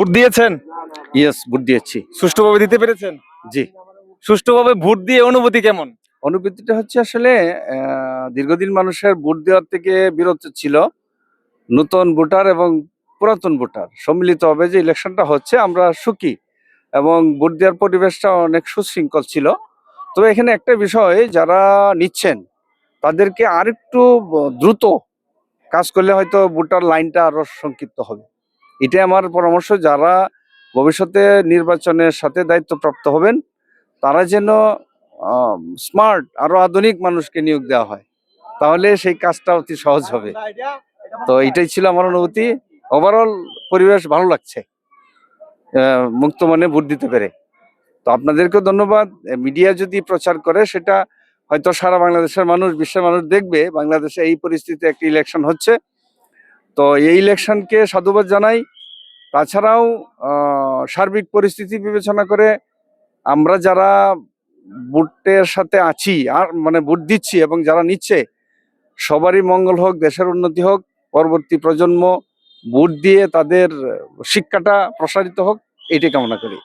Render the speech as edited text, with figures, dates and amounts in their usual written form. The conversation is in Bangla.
ভোট দিয়েছেন? ইয়েস, ভোট দিয়েছি। সুষ্ঠুভাবে দিতে পেরেছেন? জি। সুষ্ঠুভাবে ভোট দিয়ে অনুভূতি কেমন? অনুভূতিটা হচ্ছে আসলে দীর্ঘদিন মানুষের ভোট দেওয়ার থেকে বিরত ছিল। নতুন ভোটার এবং পুরাতন ভোটার সম্মিলিত হবে যে ইলেকশনটা হচ্ছে, আমরা সুখী এবং ভোট দেওয়ার পরিবেশটা অনেক সুশৃঙ্খল ছিল। তবে এখানে একটা বিষয়, যারা নিচ্ছেন তাদেরকে আরেকটু দ্রুত কাজ করলে হয়তো ভোটার লাইনটা আরো সংক্ষিপ্ত হবে। এটাই আমার পরামর্শ। যারা ভবিষ্যতে নির্বাচনের সাথে দায়িত্বপ্রাপ্ত হবেন তারা যেন স্মার্ট, আরো আধুনিক মানুষকে নিয়োগ দেওয়া হয়, তাহলে সেই কাজটা অতি সহজ হবে। তো এটাই ছিল আমার অনুভূতি। ওভারঅল পরিবেশ ভালো লাগছে মুক্ত মনে ভোট দিতে পেরে। তো আপনাদেরকেও ধন্যবাদ। মিডিয়া যদি প্রচার করে সেটা হয়তো সারা বাংলাদেশের মানুষ, বিশ্বের মানুষ দেখবে বাংলাদেশে এই পরিস্থিতিতে একটা ইলেকশন হচ্ছে। তো এই ইলেকশনকে সাধুবাদ জানাই। তাছাড়াও সার্বিক পরিস্থিতি বিবেচনা করে আমরা যারা ভোটের সাথে আছি আর মানে ভোট দিচ্ছি এবং যারা নিচ্ছে, সবারই মঙ্গল হোক, দেশের উন্নতি হোক, পরবর্তী প্রজন্ম ভোট দিয়ে তাদের শিক্ষাটা প্রসারিত হোক, এইটাই কামনা করি।